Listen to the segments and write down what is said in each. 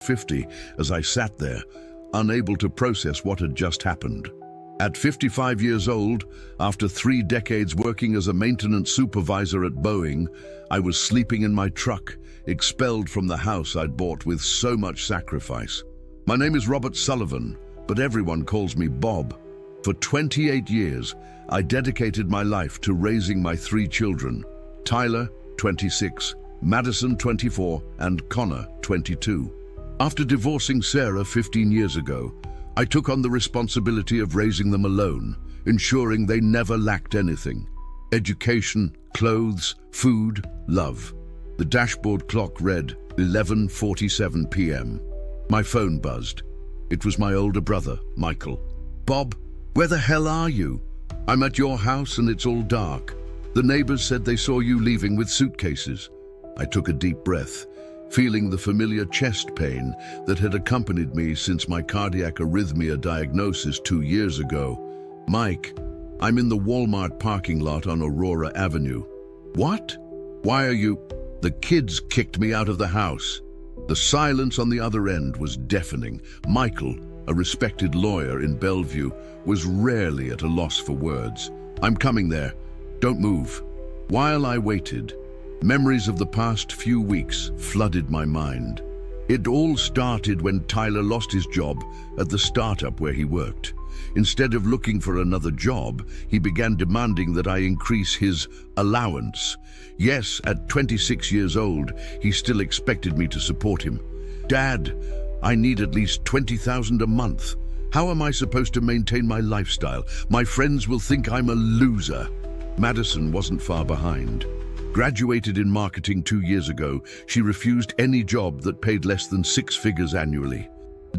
50 as I sat there, unable to process what had just happened. At 55 years old, after 3 decades working as a maintenance supervisor at Boeing, I was sleeping in my truck, expelled from the house I'd bought with so much sacrifice. My name is Robert Sullivan, but everyone calls me Bob. For 28 years, I dedicated my life to raising my 3 children, Tyler, 26, Madison, 24, and Connor, 22. After divorcing Sarah 15 years ago, I took on the responsibility of raising them alone, ensuring they never lacked anything: education, clothes, food, love. The dashboard clock read 11:47 p.m. My phone buzzed. It was my older brother, Michael. "Bob, where the hell are you? I'm at your house and it's all dark. The neighbors said they saw you leaving with suitcases." I took a deep breath, feeling the familiar chest pain that had accompanied me since my cardiac arrhythmia diagnosis 2 years ago. "Mike, I'm in the Walmart parking lot on Aurora Avenue." "What? Why are you—" "The kids kicked me out of the house." The silence on the other end was deafening. Michael, a respected lawyer in Bellevue, was rarely at a loss for words. "I'm coming there. Don't move." While I waited, memories of the past few weeks flooded my mind. It all started when Tyler lost his job at the startup where he worked. Instead of looking for another job, he began demanding that I increase his allowance. Yes, at 26 years old, he still expected me to support him. "Dad, I need at least $20,000 a month. How am I supposed to maintain my lifestyle? My friends will think I'm a loser." Madison wasn't far behind. Graduated in marketing 2 years ago, she refused any job that paid less than 6 figures annually.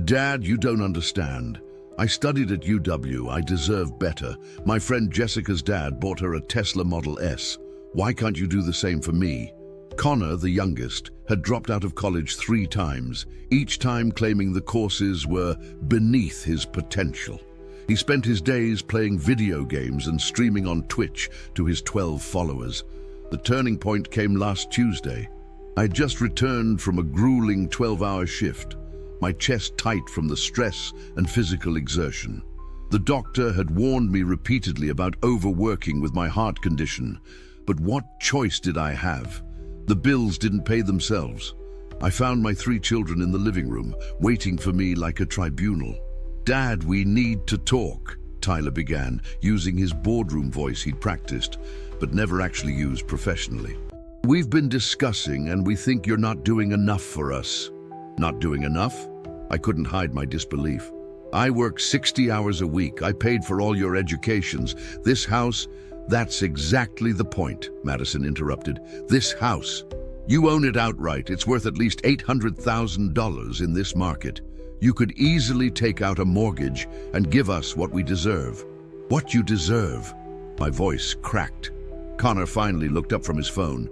"Dad, you don't understand. I studied at UW. I deserve better. My friend Jessica's dad bought her a Tesla Model S. Why can't you do the same for me?" Connor, the youngest, had dropped out of college 3 times, each time claiming the courses were beneath his potential. He spent his days playing video games and streaming on Twitch to his 12 followers. The turning point came last Tuesday. I had just returned from a grueling 12-hour shift, my chest tight from the stress and physical exertion. The doctor had warned me repeatedly about overworking with my heart condition, but what choice did I have? The bills didn't pay themselves. I found my 3 children in the living room, waiting for me like a tribunal. "Dad, we need to talk," Tyler began, using his boardroom voice he'd practiced, but never actually used professionally. "We've been discussing and we think you're not doing enough for us." "Not doing enough?" I couldn't hide my disbelief. "I work 60 hours a week. I paid for all your educations. This house—" "That's exactly the point," Madison interrupted. "This house. You own it outright. It's worth at least $800,000 in this market. You could easily take out a mortgage and give us what we deserve." "What you deserve?" My voice cracked. Connor finally looked up from his phone.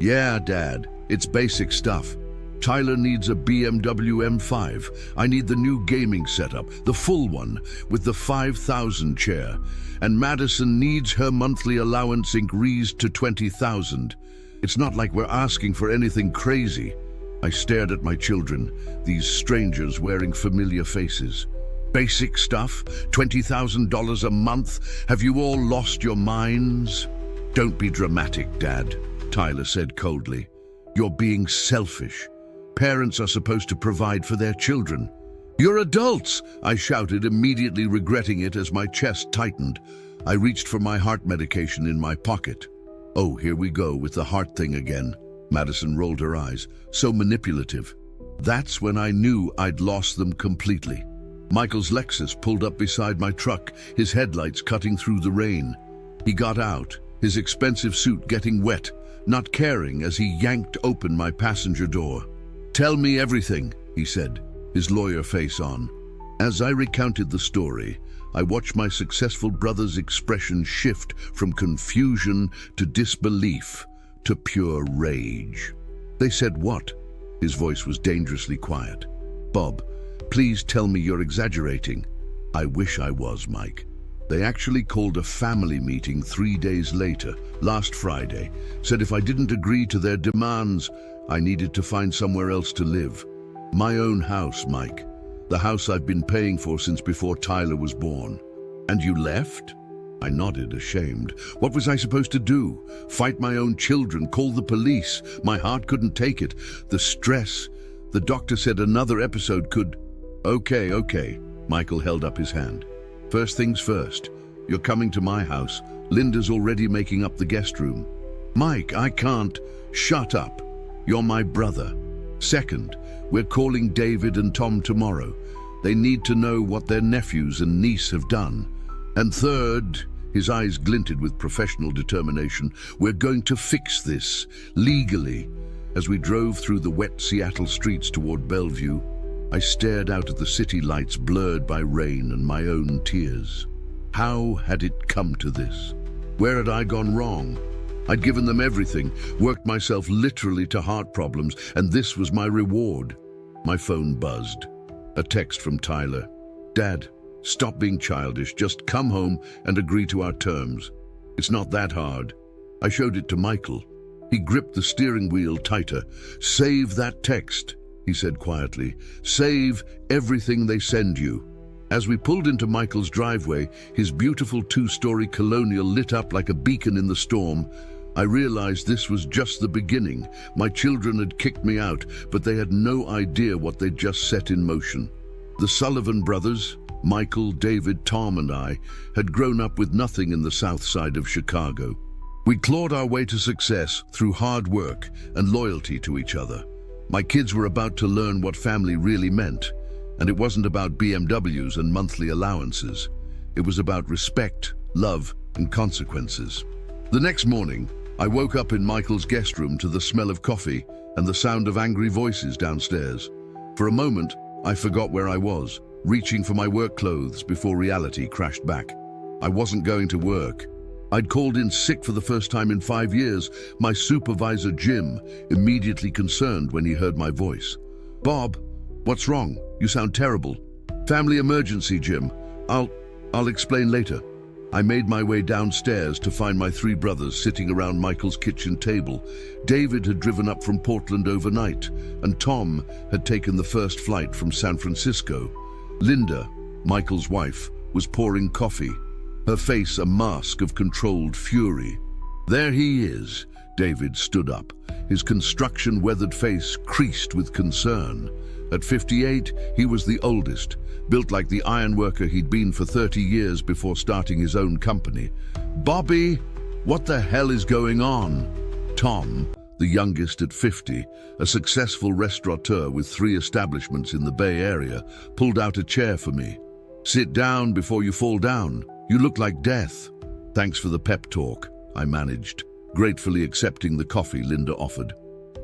"Yeah, Dad, it's basic stuff. Tyler needs a BMW M5. I need the new gaming setup, the full one, with the 5,000 chair. And Madison needs her monthly allowance increased to 20,000. It's not like we're asking for anything crazy." I stared at my children, these strangers wearing familiar faces. "Basic stuff? $20,000 a month? Have you all lost your minds?" "Don't be dramatic, Dad," Tyler said coldly. "You're being selfish. Parents are supposed to provide for their children." "You're adults!" I shouted, immediately regretting it as my chest tightened. I reached for my heart medication in my pocket. "Oh, here we go with the heart thing again." Madison rolled her eyes. "So manipulative." That's when I knew I'd lost them completely. Michael's Lexus pulled up beside my truck, his headlights cutting through the rain. He got out, his expensive suit getting wet, not caring as he yanked open my passenger door. "Tell me everything," he said, his lawyer face on. As I recounted the story, I watched my successful brother's expression shift from confusion to disbelief to pure rage. "They said what?" His voice was dangerously quiet. "Bob, please tell me you're exaggerating." "I wish I was, Mike. They actually called a family meeting 3 days later, last Friday, said if I didn't agree to their demands, I needed to find somewhere else to live. My own house, Mike. The house I've been paying for since before Tyler was born. And you left? I nodded, ashamed. What was I supposed to do? Fight my own children, call the police? My heart couldn't take it. The stress. The doctor said another episode could... Okay. Michael held up his hand. First things first. You're coming to my house. Linda's already making up the guest room. Mike, I can't. Shut up. You're my brother. Second, we're calling David and Tom tomorrow. They need to know what their nephews and niece have done. And third, his eyes glinted with professional determination, we're going to fix this, legally. As we drove through the wet Seattle streets toward Bellevue, I stared out at the city lights blurred by rain and my own tears. How had it come to this? Where had I gone wrong? I'd given them everything, worked myself literally to heart problems, and this was my reward. My phone buzzed. A text from Tyler. Dad, stop being childish. Just come home and agree to our terms. It's not that hard. I showed it to Michael. He gripped the steering wheel tighter. Save that text, he said quietly. Save everything they send you. As we pulled into Michael's driveway, his beautiful two-story colonial lit up like a beacon in the storm. I realized this was just the beginning. My children had kicked me out, but they had no idea what they'd just set in motion. The Sullivan brothers, Michael, David, Tom, and I, had grown up with nothing in the south side of Chicago. We clawed our way to success through hard work and loyalty to each other. My kids were about to learn what family really meant, and it wasn't about BMWs and monthly allowances. It was about respect, love, and consequences. The next morning, I woke up in Michael's guest room to the smell of coffee and the sound of angry voices downstairs. For a moment, I forgot where I was, reaching for my work clothes before reality crashed back. I wasn't going to work. I'd called in sick for the first time in 5 years. My supervisor, Jim, immediately concerned when he heard my voice. Bob, what's wrong? You sound terrible. Family emergency, Jim. I'll explain later. I made my way downstairs to find my 3 brothers sitting around Michael's kitchen table. David had driven up from Portland overnight, and Tom had taken the first flight from San Francisco. Linda, Michael's wife, was pouring coffee, her face a mask of controlled fury. There he is. David stood up, his construction-weathered face creased with concern. At 58, he was the oldest, built like the ironworker he'd been for 30 years before starting his own company. Bobby, what the hell is going on? Tom, the youngest at 50, a successful restaurateur with 3 establishments in the Bay Area, pulled out a chair for me. Sit down before you fall down. You look like death. Thanks for the pep talk, I managed, gratefully accepting the coffee Linda offered.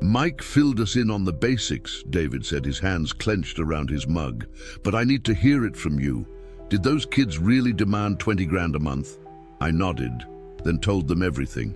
Mike filled us in on the basics, David said, his hands clenched around his mug. But I need to hear it from you. Did those kids really demand 20 grand a month? I nodded, then told them everything.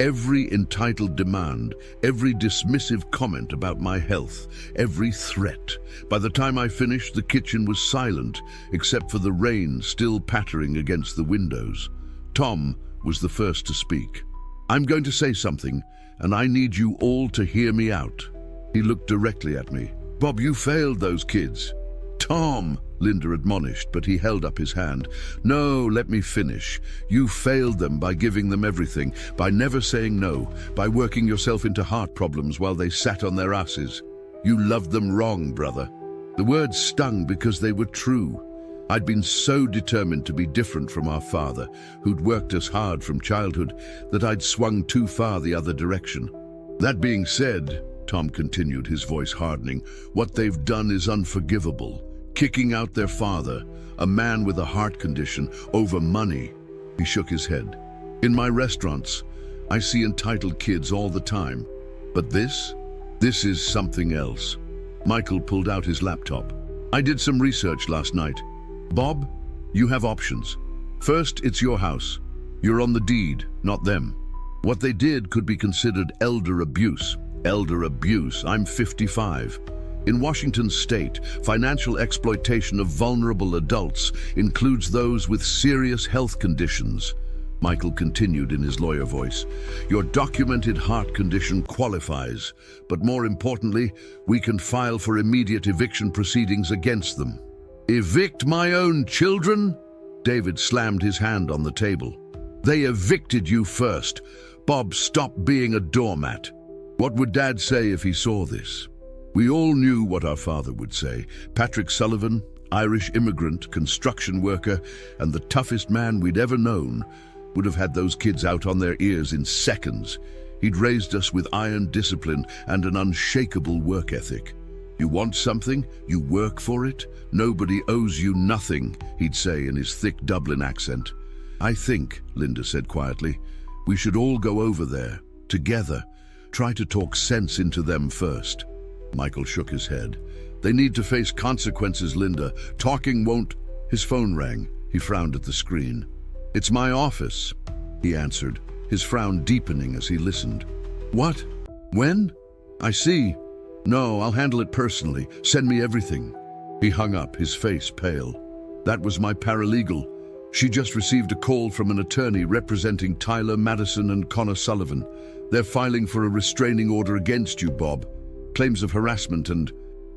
Every entitled demand, every dismissive comment about my health, every threat. By the time I finished, the kitchen was silent, except for the rain still pattering against the windows. Tom was the first to speak. I'm going to say something, and I need you all to hear me out. He looked directly at me. Bob, you failed those kids. Tom, Linda admonished, but he held up his hand. No, let me finish. You failed them by giving them everything, by never saying no, by working yourself into heart problems while they sat on their asses. You loved them wrong, brother. The words stung because they were true. I'd been so determined to be different from our father, who'd worked us hard from childhood, that I'd swung too far the other direction. That being said, Tom continued, his voice hardening, what they've done is unforgivable. Kicking out their father, a man with a heart condition, over money. He shook his head. In my restaurants, I see entitled kids all the time. But this is something else. Michael pulled out his laptop. I did some research last night. Bob, you have options. First, it's your house. You're on the deed, not them. What they did could be considered elder abuse. Elder abuse, I'm 55. In Washington state, financial exploitation of vulnerable adults includes those with serious health conditions. Michael continued in his lawyer voice. Your documented heart condition qualifies, but more importantly, we can file for immediate eviction proceedings against them. Evict my own children? David slammed his hand on the table. They evicted you first. Bob, stop being a doormat. What would Dad say if he saw this? We all knew what our father would say. Patrick Sullivan, Irish immigrant, construction worker, and the toughest man we'd ever known, would have had those kids out on their ears in seconds. He'd raised us with iron discipline and an unshakable work ethic. You want something, you work for it. Nobody owes you nothing, he'd say in his thick Dublin accent. I think, Linda said quietly, we should all go over there, together. Try to talk sense into them first. Michael shook his head. They need to face consequences, Linda. Talking won't... His phone rang. He frowned at the screen. It's my office, he answered, his frown deepening as he listened. What? When? I see. No, I'll handle it personally. Send me everything. He hung up, his face pale. That was my paralegal. She just received a call from an attorney representing Tyler Madison and Connor Sullivan. They're filing for a restraining order against you, Bob. Claims of harassment and,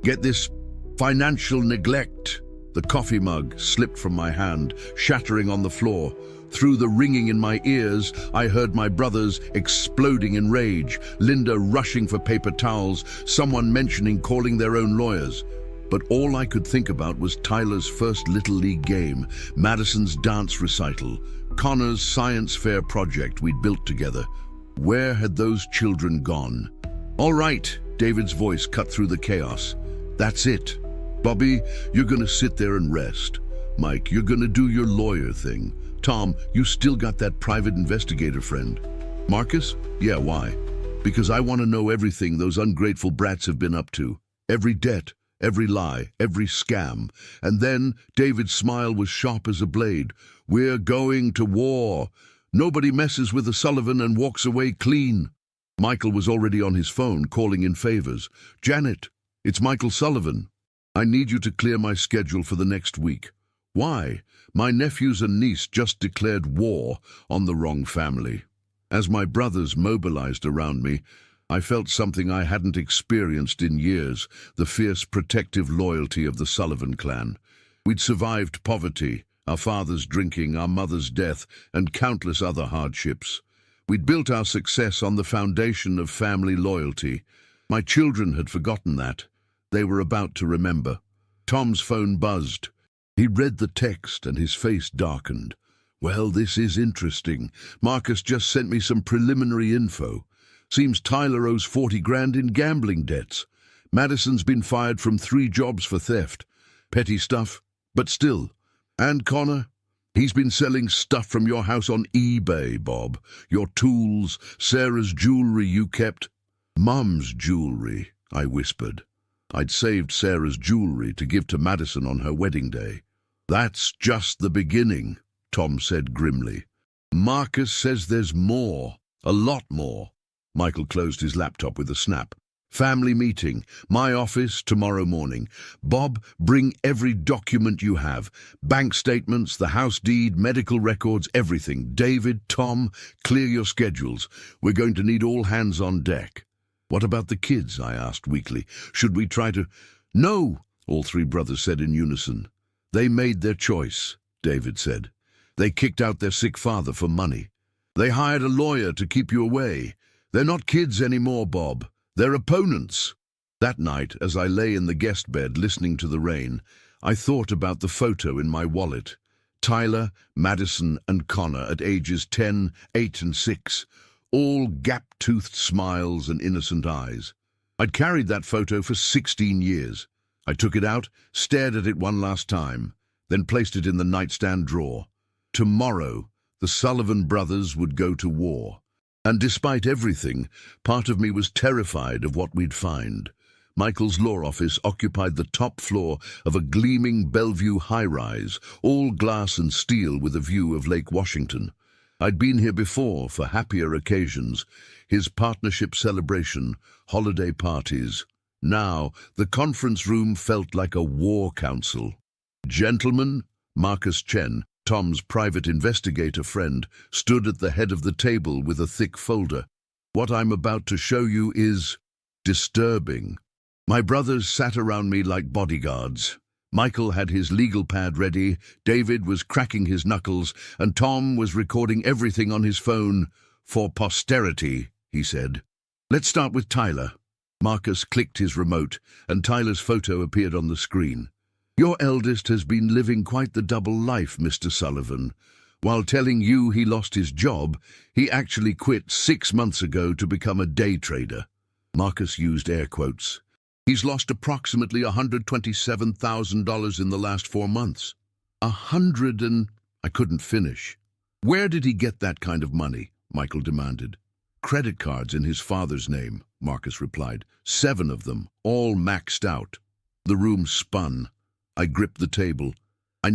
get this, financial neglect. The coffee mug slipped from my hand, shattering on the floor. Through the ringing in my ears, I heard my brothers exploding in rage, Linda rushing for paper towels, someone mentioning calling their own lawyers. But all I could think about was Tyler's first Little League game, Madison's dance recital, Connor's science fair project we'd built together. Where had those children gone? All right, David's voice cut through the chaos. That's it. Bobby, you're gonna sit there and rest. Mike, you're gonna do your lawyer thing. Tom, you still got that private investigator friend. Marcus? Yeah, why? Because I want to know everything those ungrateful brats have been up to. Every debt, every lie, every scam. And then David's smile was sharp as a blade. We're going to war. Nobody messes with a Sullivan and walks away clean. Michael was already on his phone, calling in favors. Janet, it's Michael Sullivan. I need you to clear my schedule for the next week. Why? My nephews and niece just declared war on the wrong family. As my brothers mobilized around me, I felt something I hadn't experienced in years, the fierce protective loyalty of the Sullivan clan. We'd survived poverty, our father's drinking, our mother's death, and countless other hardships. We'd built our success on the foundation of family loyalty. My children had forgotten that. They were about to remember. Tom's phone buzzed. He read the text and his face darkened. Well, this is interesting. Marcus just sent me some preliminary info. Seems Tyler owes 40 grand in gambling debts. Madison's been fired from 3 jobs for theft. Petty stuff, but still. And Connor? He's been selling stuff from your house on eBay, Bob. Your tools, Sarah's jewelry you kept. Mum's jewelry, I whispered. I'd saved Sarah's jewelry to give to Madison on her wedding day. That's just the beginning, Tom said grimly. Marcus says there's more, a lot more. Michael closed his laptop with a snap. Family meeting, my office tomorrow morning. Bob, bring every document you have. Bank statements, the house deed, medical records, everything. David, Tom, clear your schedules. We're going to need all hands on deck. What about the kids? I asked weakly. Should we try to... No, all 3 brothers said in unison. They made their choice, David said. They kicked out their sick father for money. They hired a lawyer to keep you away. They're not kids anymore, Bob. They're opponents. That night, as I lay in the guest bed listening to the rain, I thought about the photo in my wallet. Tyler, Madison, and Connor at ages 10, 8, and 6. All gap-toothed smiles and innocent eyes. I'd carried that photo for 16 years. I took it out, stared at it one last time, then placed it in the nightstand drawer. Tomorrow, the Sullivan brothers would go to war. And despite everything, part of me was terrified of what we'd find. Michael's law office occupied the top floor of a gleaming Bellevue high-rise, all glass and steel with a view of Lake Washington. I'd been here before for happier occasions, his partnership celebration, holiday parties. Now, the conference room felt like a war council. Gentlemen, Marcus Chen, Tom's private investigator friend, stood at the head of the table with a thick folder. "What I'm about to show you is disturbing. My brothers sat around me like bodyguards. Michael had his legal pad ready, David was cracking his knuckles, and Tom was recording everything on his phone. For posterity," he said. "Let's start with Tyler." Marcus clicked his remote, and Tyler's photo appeared on the screen. "Your eldest has been living quite the double life, Mr. Sullivan. While telling you he lost his job, he actually quit 6 months ago to become a day trader." Marcus used air quotes. "He's lost approximately $127,000 in the last 4 months. I couldn't finish. "Where did he get that kind of money?" Michael demanded. "Credit cards in his father's name," Marcus replied. 7 of them, all maxed out. The room spun. I gripped the table. I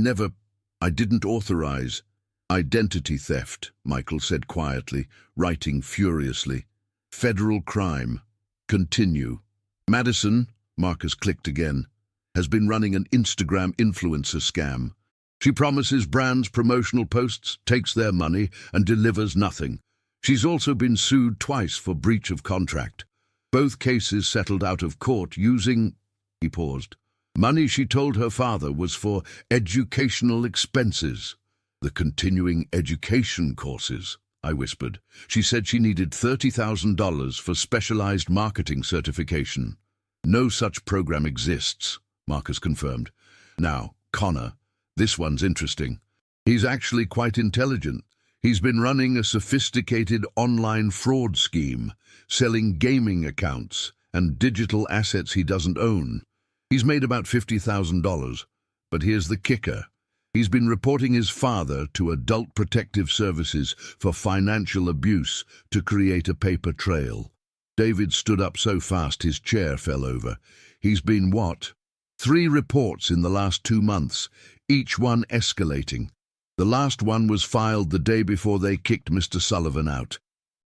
didn't authorize." "Identity theft," Michael said quietly, writing furiously. "Federal crime. Continue." "Madison," Marcus clicked again, "has been running an Instagram influencer scam. She promises brands promotional posts, takes their money, and delivers nothing. She's also been sued twice for breach of contract. Both cases settled out of court using," he paused, "money she told her father was for educational expenses." "The continuing education courses," I whispered. "She said she needed $30,000 for specialized marketing certification." "No such program exists," Marcus confirmed. "Now, Connor, this one's interesting. He's actually quite intelligent. He's been running a sophisticated online fraud scheme, selling gaming accounts and digital assets he doesn't own. He's made about $50,000, but here's the kicker. He's been reporting his father to Adult Protective Services for financial abuse to create a paper trail." David stood up so fast his chair fell over. "He's been what? 3 reports in the last 2 months, each one escalating. The last one was filed the day before they kicked Mr. Sullivan out."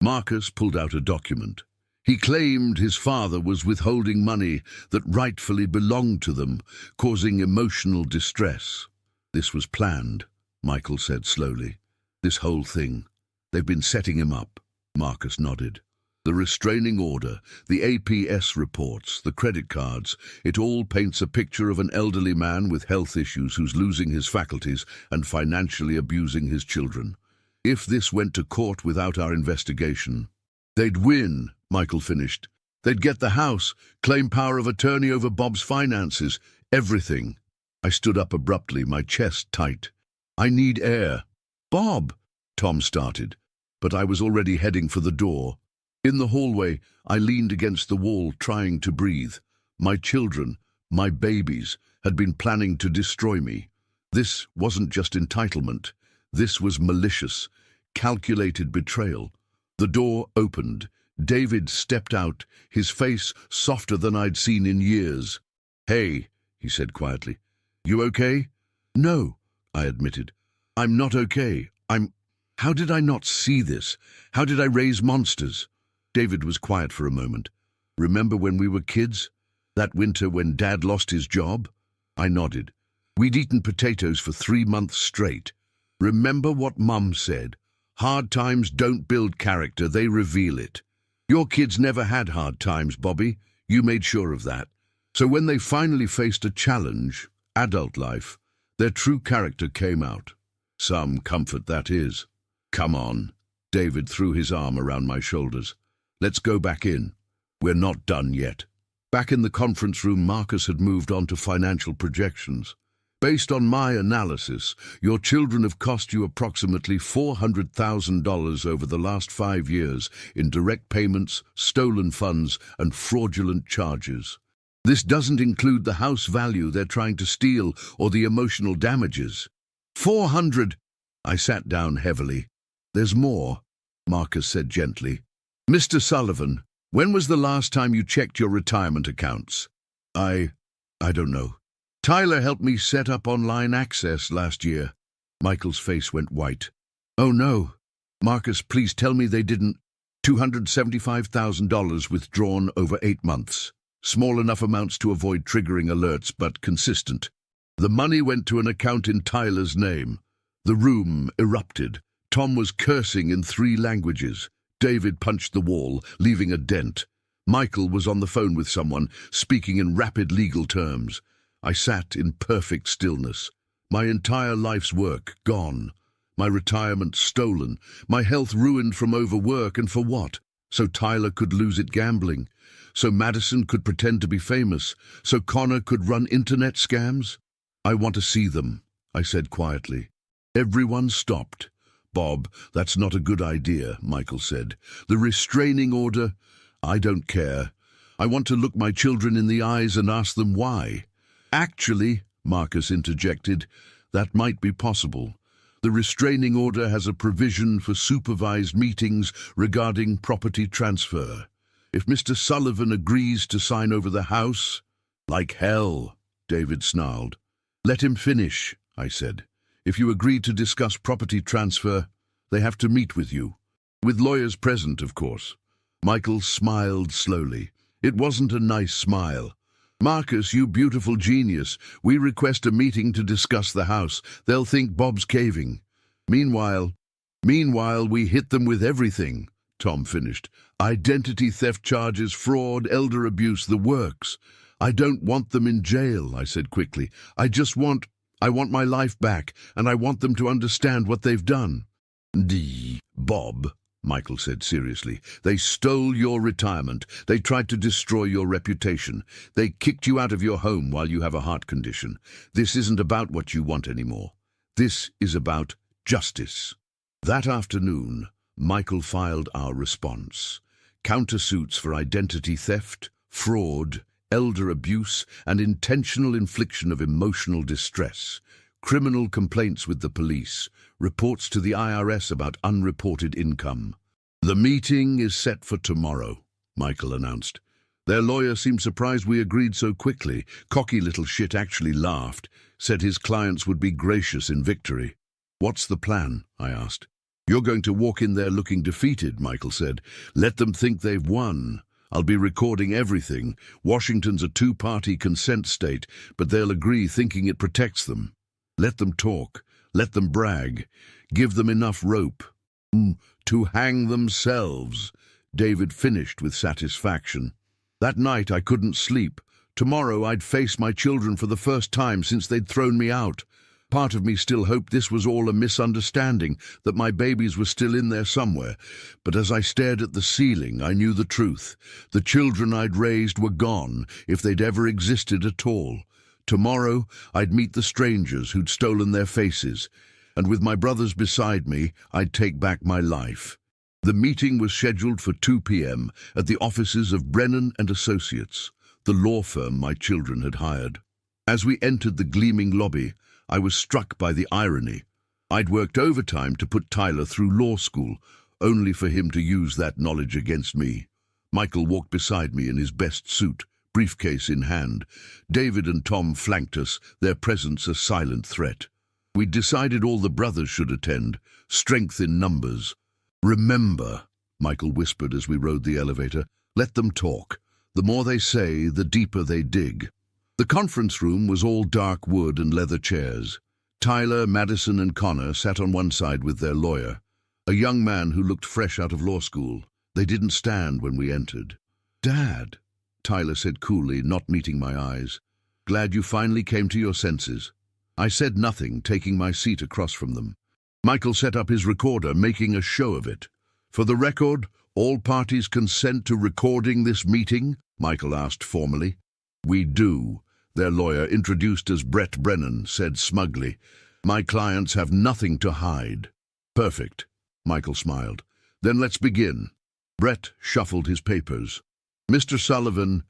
Marcus pulled out a document. "He claimed his father was withholding money that rightfully belonged to them, causing emotional distress." "This was planned," Michael said slowly. "This whole thing. They've been setting him up." Marcus nodded. "The restraining order, the APS reports, the credit cards, it all paints a picture of an elderly man with health issues who's losing his faculties and financially abusing his children. If this went to court without our investigation, they'd win," Michael finished. "They'd get the house, claim power of attorney over Bob's finances, everything." I stood up abruptly, my chest tight. "I need air." "Bob," Tom started, but I was already heading for the door. In the hallway, I leaned against the wall, trying to breathe. My children, my babies, had been planning to destroy me. This wasn't just entitlement. This was malicious, calculated betrayal. The door opened. David stepped out, his face softer than I'd seen in years. "Hey," he said quietly. "You okay?" "No," I admitted. "I'm not okay. How did I not see this? How did I raise monsters?" David was quiet for a moment. "Remember when we were kids? That winter when Dad lost his job?" I nodded. "We'd eaten potatoes for 3 months straight. Remember what Mum said? Hard times don't build character, they reveal it. Your kids never had hard times, Bobby. You made sure of that. So when they finally faced a challenge, adult life, their true character came out. Some comfort that is." "Come on." David threw his arm around my shoulders. "Let's go back in. We're not done yet." Back in the conference room, Marcus had moved on to financial projections. "Based on my analysis, your children have cost you approximately $400,000 over the last 5 years in direct payments, stolen funds, and fraudulent charges. This doesn't include the house value they're trying to steal or the emotional damages." 400! I sat down heavily. "There's more," Marcus said gently. "Mr. Sullivan, when was the last time you checked your retirement accounts?" I don't know. Tyler helped me set up online access last year." Michael's face went white. "Oh no. Marcus, please tell me they didn't." $275,000 withdrawn over 8 months. Small enough amounts to avoid triggering alerts, but consistent. The money went to an account in Tyler's name. The room erupted. Tom was cursing in 3 languages. David punched the wall, leaving a dent. Michael was on the phone with someone, speaking in rapid legal terms. I sat in perfect stillness. My entire life's work gone. My retirement stolen. My health ruined from overwork, and for what? So Tyler could lose it gambling. So Madison could pretend to be famous. So Connor could run internet scams. I want to see them, I said quietly. Everyone stopped. Bob, that's not a good idea, Michael said. The restraining order? I don't care. I want to look my children in the eyes and ask them why. Actually, Marcus interjected, that might be possible. The restraining order has a provision for supervised meetings regarding property transfer. If Mr. Sullivan agrees to sign over the house, like hell, David snarled. Let him finish, I said. If you agree to discuss property transfer, they have to meet with you. With lawyers present, of course. Michael smiled slowly. It wasn't a nice smile. Marcus, you beautiful genius, we request a meeting to discuss the house. They'll think Bob's caving. Meanwhile, we hit them with everything, Tom finished. Identity theft charges, fraud, elder abuse, the works. I don't want them in jail, I said quickly. I want my life back, and I want them to understand what they've done. Bob, Michael said seriously. They stole your retirement. They tried to destroy your reputation. They kicked you out of your home while you have a heart condition. This isn't about what you want anymore. This is about justice. That afternoon, Michael filed our response. Countersuits for identity theft, fraud, elder abuse, and intentional infliction of emotional distress, criminal complaints with the police, reports to the IRS about unreported income. The meeting is set for tomorrow, Michael announced. Their lawyer seemed surprised we agreed so quickly. Cocky little shit actually laughed, said his clients would be gracious in victory. What's the plan? I asked. You're going to walk in there looking defeated, Michael said. Let them think they've won. I'll be recording everything. Washington's a 2-party consent state, but they'll agree thinking it protects them. Let them talk. Let them brag. Give them enough rope. To hang themselves, David finished with satisfaction. That night I couldn't sleep. Tomorrow I'd face my children for the first time since they'd thrown me out. Part of me still hoped this was all a misunderstanding, that my babies were still in there somewhere. But as I stared at the ceiling, I knew the truth. The children I'd raised were gone, if they'd ever existed at all. Tomorrow I'd meet the strangers who'd stolen their faces, and with my brothers beside me, I'd take back my life. The meeting was scheduled for 2 p.m. at the offices of Brennan and Associates, the law firm my children had hired. As we entered the gleaming lobby, I was struck by the irony. I'd worked overtime to put Tyler through law school, only for him to use that knowledge against me. Michael walked beside me in his best suit, briefcase in hand. David and Tom flanked us, their presence a silent threat. We'd decided all the brothers should attend, strength in numbers. Remember, Michael whispered as we rode the elevator, let them talk. The more they say, the deeper they dig. The conference room was all dark wood and leather chairs. Tyler, Madison, and Connor sat on one side with their lawyer, a young man who looked fresh out of law school. They didn't stand when we entered. Dad, Tyler said coolly, not meeting my eyes. Glad you finally came to your senses. I said nothing, taking my seat across from them. Michael set up his recorder, making a show of it. For the record, all parties consent to recording this meeting? Michael asked formally. We do. Their lawyer, introduced as Brett Brennan, said smugly. My clients have nothing to hide. Perfect, Michael smiled. Then let's begin. Brett shuffled his papers. Mr. Sullivan,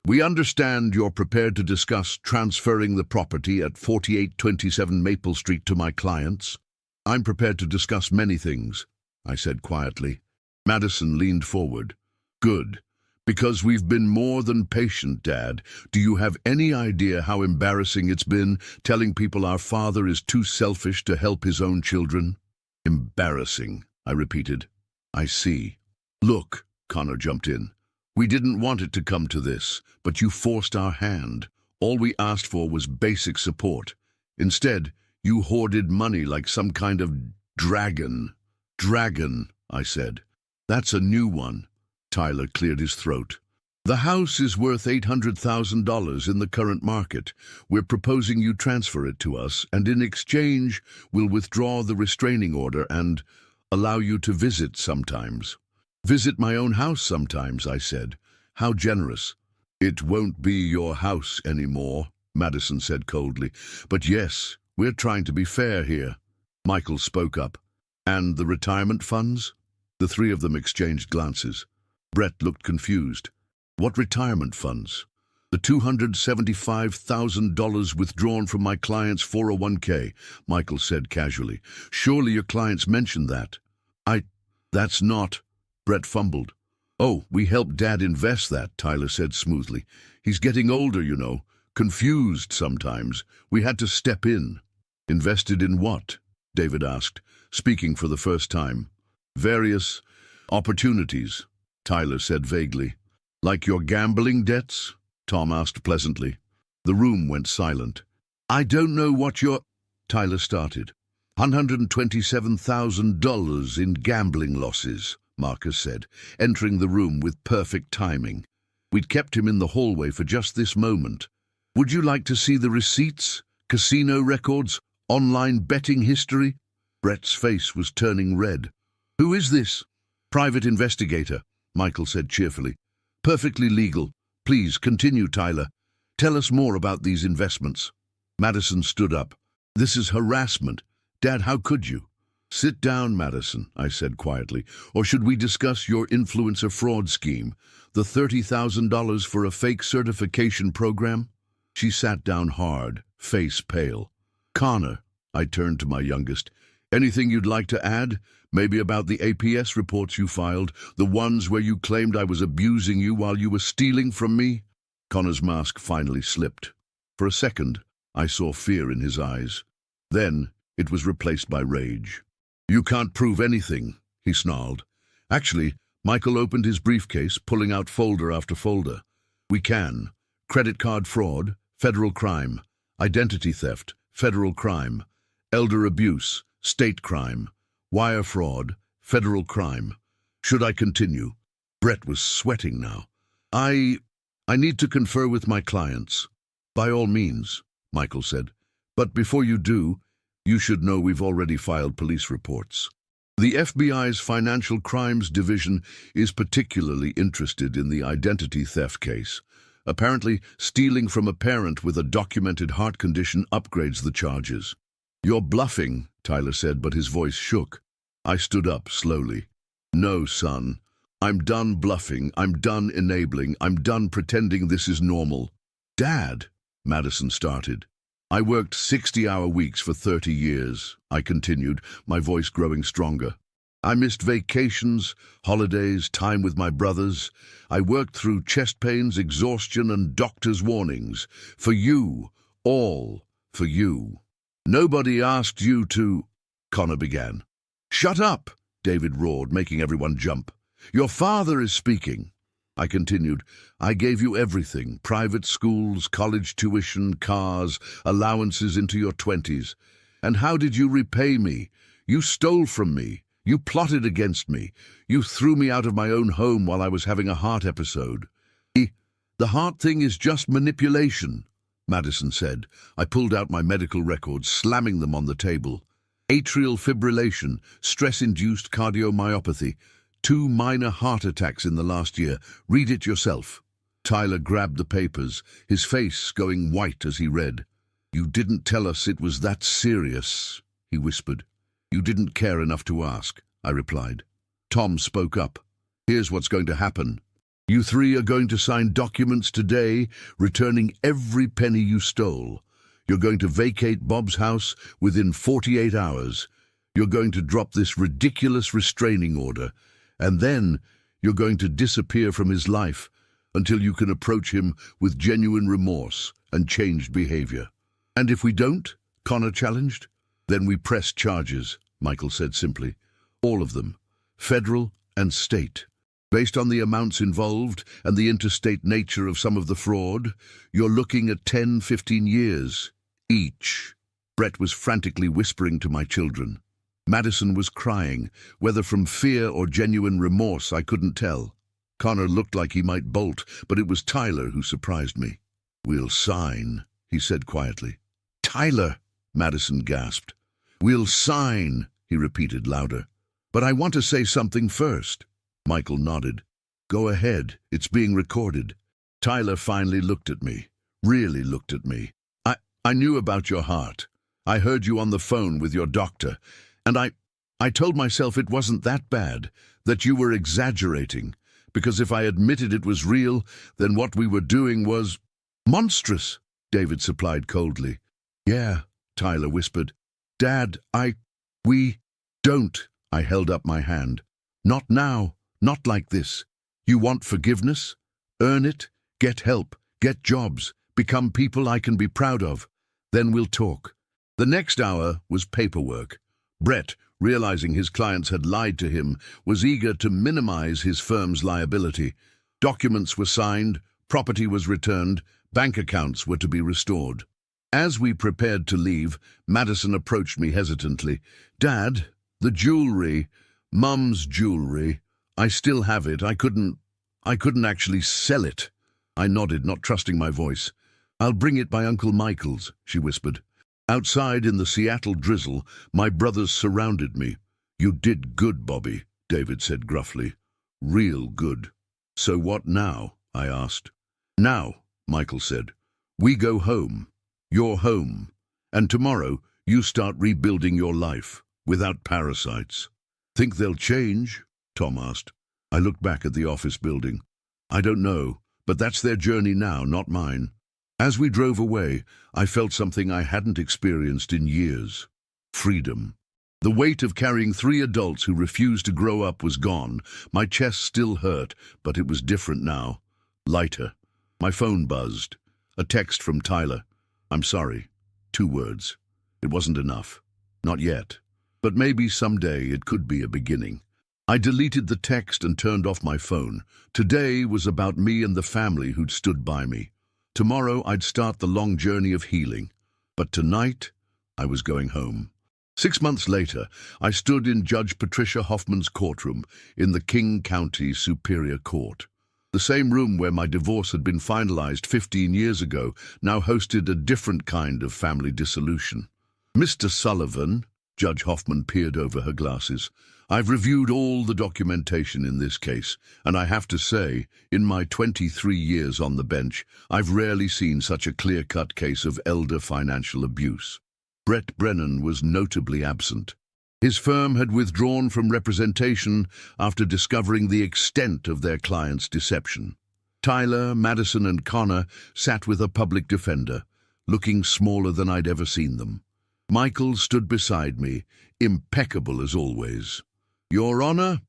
we understand you're prepared to discuss transferring the property at 4827 Maple Street to my clients. I'm prepared to discuss many things, I said quietly. Madison leaned forward. Good. Because we've been more than patient, Dad. Do you have any idea how embarrassing it's been telling people our father is too selfish to help his own children? Embarrassing, I repeated. I see. Look, Connor jumped in. We didn't want it to come to this, but you forced our hand. All we asked for was basic support. Instead, You hoarded money like some kind of dragon. Dragon, I said. That's a new one. Tyler cleared his throat. The house is worth $800,000 in the current market. We're proposing you transfer it to us, and in exchange, we'll withdraw the restraining order and allow you to visit sometimes. Visit my own house sometimes, I said. How generous. It won't be your house anymore, Madison said coldly. But yes, we're trying to be fair here. Michael spoke up. And the retirement funds? The three of them exchanged glances. Brett looked confused. What retirement funds? The $275,000 withdrawn from my client's 401k, Michael said casually. Surely your clients mentioned that. That's not. Brett fumbled. Oh, we helped Dad invest that, Tyler said smoothly. He's getting older, you know. Confused sometimes. We had to step in. Invested in what? David asked, speaking for the first time. Various opportunities, Tyler said vaguely. Like your gambling debts? Tom asked pleasantly. The room went silent. I don't know what your... Tyler started. $127,000 in gambling losses, Marcus said, entering the room with perfect timing. We'd kept him in the hallway for just this moment. Would you like to see the receipts, casino records, online betting history? Brett's face was turning red. Who is this? Private investigator, Michael said cheerfully. Perfectly legal. Please continue, Tyler. Tell us more about these investments. Madison stood up. This is harassment. Dad, how could you? Sit down, Madison, I said quietly. Or should we discuss your influencer fraud scheme? The $30,000 for a fake certification program? She sat down hard, face pale. Connor, I turned to my youngest. Anything you'd like to add? Maybe about the APS reports you filed, the ones where you claimed I was abusing you while you were stealing from me? Connor's mask finally slipped. For a second, I saw fear in his eyes. Then, it was replaced by rage. You can't prove anything, he snarled. Actually, Michael opened his briefcase, pulling out folder after folder. We can. Credit card fraud, federal crime. Identity theft, federal crime. Elder abuse, state crime. Wire fraud, federal crime. Should I continue? Brett was sweating now. I need to confer with my clients. By all means, Michael said. But before you do, you should know we've already filed police reports. The FBI's Financial Crimes Division is particularly interested in the identity theft case. Apparently, stealing from a parent with a documented heart condition upgrades the charges. You're bluffing, Tyler said, but his voice shook. I stood up slowly. No, son. I'm done bluffing. I'm done enabling. I'm done pretending this is normal. Dad, Madison started. I worked 60-hour weeks for 30 years, I continued, my voice growing stronger. I missed vacations, holidays, time with my brothers. I worked through chest pains, exhaustion, and doctor's warnings. For you. All for you. Nobody asked you to... Connor began. Shut up, David roared, making everyone jump. Your father is speaking. I continued. I gave you everything. Private schools, college tuition, cars, allowances into your 20s. And how did you repay me? You stole from me. You plotted against me. You threw me out of my own home while I was having a heart episode. The heart thing is just manipulation, Madison said. I pulled out my medical records, slamming them on the table. Atrial fibrillation, stress-induced cardiomyopathy, 2 minor heart attacks in the last year. Read it yourself. Tyler grabbed the papers, his face going white as he read. You didn't tell us it was that serious, he whispered. You didn't care enough to ask, I replied. Tom spoke up. Here's what's going to happen. You three are going to sign documents today, returning every penny you stole. You're going to vacate Bob's house within 48 hours. You're going to drop this ridiculous restraining order. And then you're going to disappear from his life until you can approach him with genuine remorse and changed behavior. And if we don't, Connor challenged, then we press charges, Michael said simply. All of them, federal and state. Based on the amounts involved and the interstate nature of some of the fraud, you're looking at 10, 15 years each. Brett was frantically whispering to my children. Madison was crying, whether from fear or genuine remorse I couldn't tell. Connor looked like he might bolt, but it was Tyler who surprised me. "We'll sign," he said quietly. "Tyler," Madison gasped. "We'll sign," he repeated louder. "But I want to say something first." Michael nodded. "Go ahead, it's being recorded." Tyler finally looked at me, really looked at me. I knew about your heart. I heard you on the phone with your doctor, and I told myself it wasn't that bad, that you were exaggerating, because if I admitted it was real, then what we were doing was monstrous, David supplied coldly. "Yeah," Tyler whispered. "Dad, we don't." I held up my hand. "Not now, not like this. You want forgiveness? Earn it, get help, get jobs, become people I can be proud of. Then we'll talk." The next hour was paperwork. Brett, realizing his clients had lied to him, was eager to minimize his firm's liability. Documents were signed, property was returned, bank accounts were to be restored. As we prepared to leave, Madison approached me hesitantly. "Dad, the jewelry, Mum's jewelry, I still have it. I couldn't actually sell it." I nodded, not trusting my voice. "I'll bring it by Uncle Michael's," she whispered. Outside in the Seattle drizzle, my brothers surrounded me. "You did good, Bobby," David said gruffly. "Real good." "So what now?" I asked. "Now," Michael said, "we go home. You're home. And tomorrow you start rebuilding your life, without parasites." "Think they'll change?" Tom asked. I looked back at the office building. "I don't know, but that's their journey now, not mine." As we drove away, I felt something I hadn't experienced in years. Freedom. The weight of carrying 3 adults who refused to grow up was gone. My chest still hurt, but it was different now. Lighter. My phone buzzed. A text from Tyler. "I'm sorry." 2 words. It wasn't enough. Not yet. But maybe someday it could be a beginning. I deleted the text and turned off my phone. Today was about me and the family who'd stood by me. Tomorrow I'd start the long journey of healing. But tonight, I was going home. 6 months later, I stood in Judge Patricia Hoffman's courtroom in the King County Superior Court. The same room where my divorce had been finalized 15 years ago now hosted a different kind of family dissolution. "Mr. Sullivan," Judge Hoffman peered over her glasses, "I've reviewed all the documentation in this case, and I have to say, in my 23 years on the bench, I've rarely seen such a clear-cut case of elder financial abuse." Brett Brennan was notably absent. His firm had withdrawn from representation after discovering the extent of their client's deception. Tyler, Madison, and Connor sat with a public defender, looking smaller than I'd ever seen them. Michael stood beside me, impeccable as always. "Your Honor,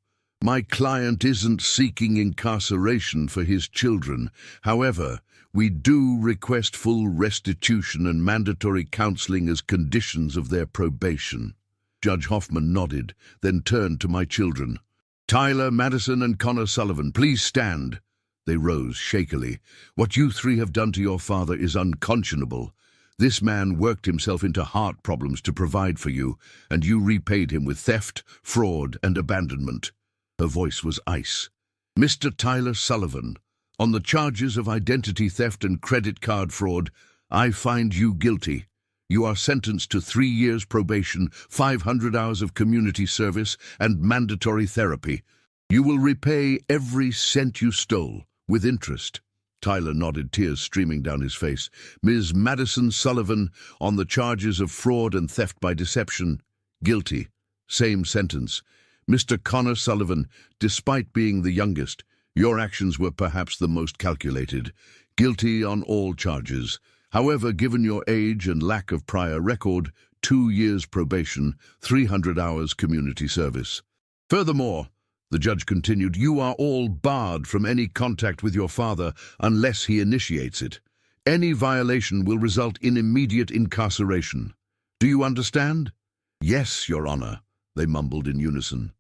my client isn't seeking incarceration for his children. However, we do request full restitution and mandatory counseling as conditions of their probation." Judge Hoffman nodded, then turned to my children. "Tyler, Madison, and Connor Sullivan, please stand." They rose shakily. "What you 3 have done to your father is unconscionable. This man worked himself into heart problems to provide for you, and you repaid him with theft, fraud, and abandonment." Her voice was ice. "Mr. Tyler Sullivan, on the charges of identity theft and credit card fraud, I find you guilty. You are sentenced to 3 years probation, 500 hours of community service, and mandatory therapy. You will repay every cent you stole, with interest." Tyler nodded, tears streaming down his face. "Ms. Madison Sullivan, on the charges of fraud and theft by deception, guilty. Same sentence. Mr. Connor Sullivan, despite being the youngest, your actions were perhaps the most calculated. Guilty on all charges. However, given your age and lack of prior record, 2 years probation, 300 hours community service. Furthermore," the judge continued, "you are all barred from any contact with your father unless he initiates it. Any violation will result in immediate incarceration. Do you understand?" "Yes, Your Honor," they mumbled in unison.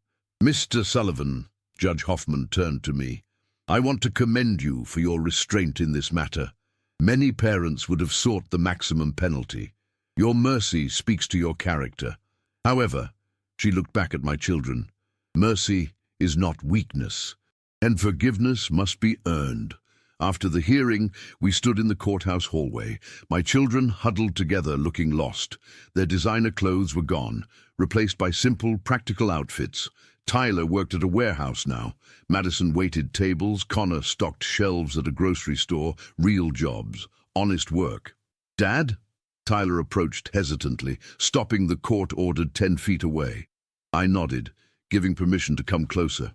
"Mr. Sullivan," Judge Hoffman turned to me, "I want to commend you for your restraint in this matter. Many parents would have sought the maximum penalty. Your mercy speaks to your character. However, she looked back at my children, mercy is not weakness, and forgiveness must be earned. After the hearing, we stood in the courthouse hallway. My children huddled together, looking lost. Their designer clothes were gone, replaced by simple, practical outfits. Tyler worked at a warehouse now. Madison waited tables. Connor stocked shelves at a grocery store. Real jobs, honest work. Dad? Tyler approached hesitantly, stopping the court-ordered 10 feet away. I nodded, giving permission to come closer.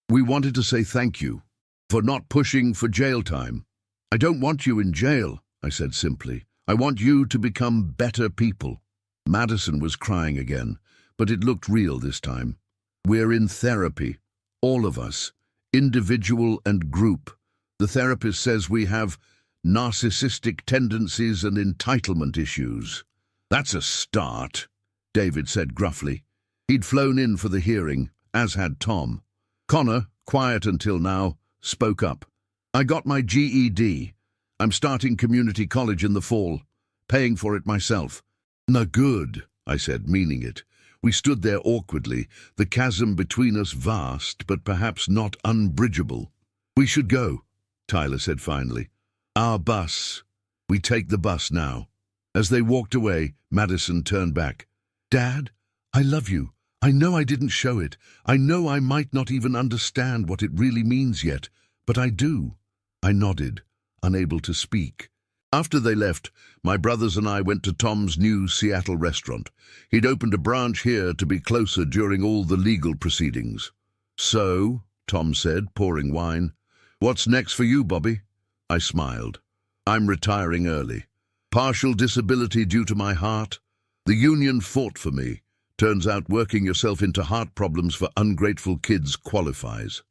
We wanted to say thank you for not pushing for jail time. I don't want you in jail, I said simply. I want you to become better people. Madison was crying again, but it looked real this time. We're in therapy, all of us, individual and group. The therapist says we have narcissistic tendencies and entitlement issues. That's a start, David said gruffly. He'd flown in for the hearing, as had Tom. Connor, quiet until now, spoke up. I got my GED. I'm starting community college in the fall, paying for it myself. No good, I said, meaning it. We stood there awkwardly, the chasm between us vast, but perhaps not unbridgeable. We should go, Tyler said finally. Our bus. We take the bus now. As they walked away, Madison turned back. Dad, I love you. I know I didn't show it. I know I might not even understand what it really means yet, but I do. I nodded, unable to speak. After they left, my brothers and I went to Tom's new Seattle restaurant. He'd opened a branch here to be closer during all the legal proceedings. So, Tom said, pouring wine, what's next for you, Bobby? I smiled. I'm retiring early. Partial disability due to my heart. The union fought for me. Turns out working yourself into heart problems for ungrateful kids qualifies.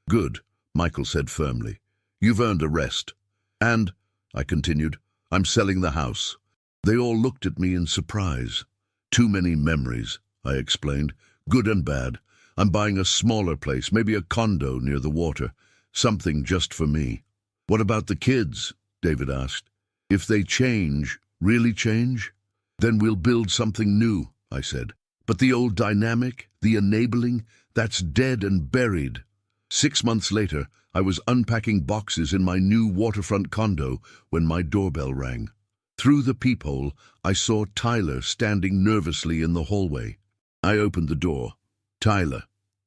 Good, Michael said firmly. You've earned a rest. And, I continued, I'm selling the house. They all looked at me in surprise. Too many memories, I explained, good and bad. I'm buying a smaller place, maybe a condo near the water, something just for me. What about the kids? David asked. If they change, really change, then we'll build something new, I said. But the old dynamic, the enabling, that's dead and buried. 6 months later, I was unpacking boxes in my new waterfront condo when my doorbell rang. Through the peephole, I saw Tyler standing nervously in the hallway. I opened the door. Tyler.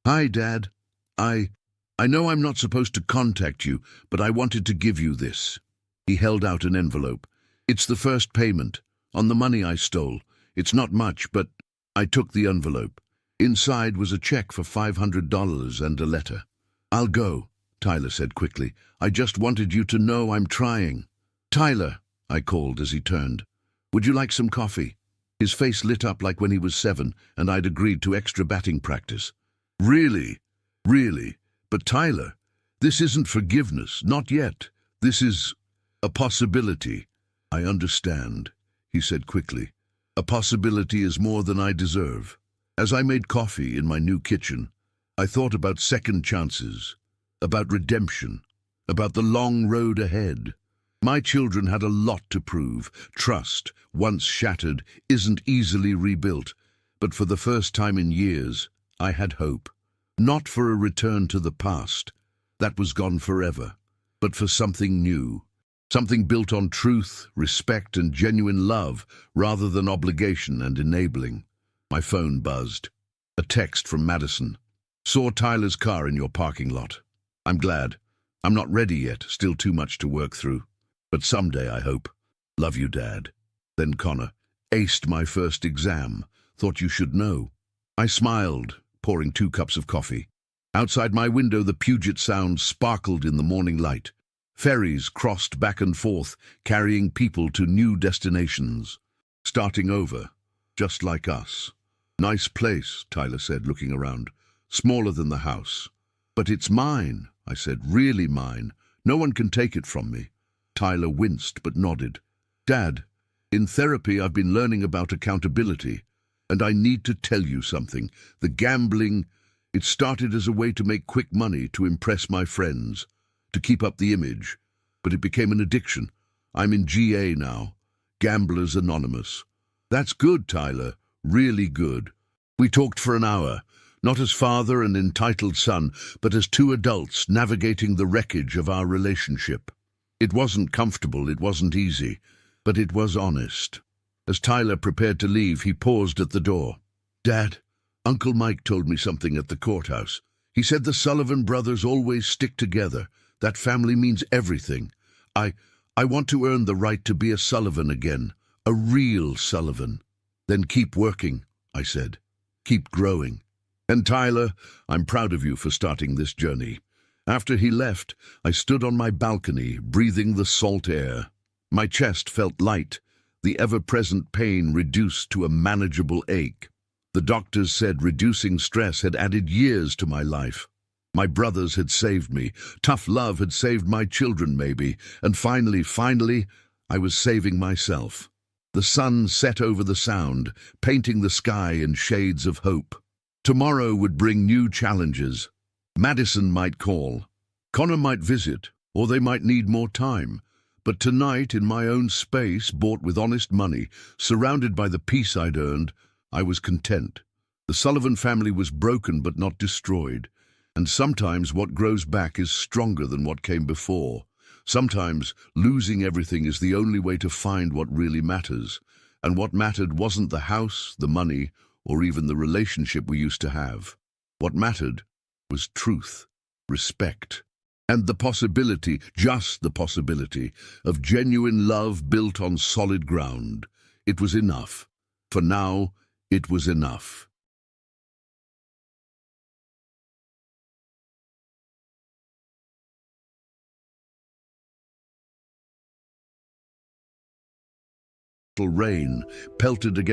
Hi, Dad. I know I'm not supposed to contact you, but I wanted to give you this. He held out an envelope. It's the first payment, on the money I stole. It's not much, but I took the envelope. Inside was a check for $500 and a letter. I'll go, Tyler said quickly. I just wanted you to know I'm trying. Tyler, I called as he turned. Would you like some coffee? His face lit up like when he was 7 and I'd agreed to extra batting practice. Really? Really? But Tyler, this isn't forgiveness, not yet. This is a possibility. I understand, he said quickly. A possibility is more than I deserve. As I made coffee in my new kitchen, I thought about second chances, about redemption, about the long road ahead. My children had a lot to prove. Trust, once shattered, isn't easily rebuilt. But for the first time in years, I had hope. Not for a return to the past, that was gone forever, but for something new. Something built on truth, respect, and genuine love, rather than obligation and enabling. My phone buzzed. A text from Madison. Saw Tyler's car in your parking lot. I'm glad. I'm not ready yet, still too much to work through. But someday, I hope. Love you, Dad. Then Connor. Aced my first exam. Thought you should know. I smiled, pouring 2 cups of coffee. Outside my window, the Puget Sound sparkled in the morning light. Ferries crossed back and forth, carrying people to new destinations. Starting over, just like us. Nice place, Tyler said, looking around. Smaller than the house. But it's mine, I said, really mine. No one can take it from me. Tyler winced but nodded. Dad, in therapy I've been learning about accountability, and I need to tell you something. The gambling, it started as a way to make quick money to impress my friends, to keep up the image, but it became an addiction. I'm in GA now, Gamblers Anonymous. That's good, Tyler. Really good. We talked for an hour, not as father and entitled son, but as two adults navigating the wreckage of our relationship. It wasn't comfortable, it wasn't easy, but it was honest. As Tyler prepared to leave, he paused at the door. Dad, Uncle Mike told me something at the courthouse. He said the Sullivan brothers always stick together. That family means everything. I want to earn the right to be a Sullivan again, a real Sullivan. Then keep working, I said. Keep growing. And Tyler, I'm proud of you for starting this journey. After he left, I stood on my balcony, breathing the salt air. My chest felt light, the ever-present pain reduced to a manageable ache. The doctors said reducing stress had added years to my life. My brothers had saved me. Tough love had saved my children, maybe. And finally, I was saving myself. The sun set over the Sound, painting the sky in shades of hope. Tomorrow would bring new challenges. Madison might call. Connor might visit, or they might need more time. But tonight, in my own space, bought with honest money, surrounded by the peace I'd earned, I was content. The Sullivan family was broken but not destroyed. And sometimes what grows back is stronger than what came before. Sometimes losing everything is the only way to find what really matters. And what mattered wasn't the house, the money, or even the relationship we used to have. What mattered was truth, respect, and the possibility, just the possibility, of genuine love built on solid ground. It was enough. For now, it was enough. Rain pelted against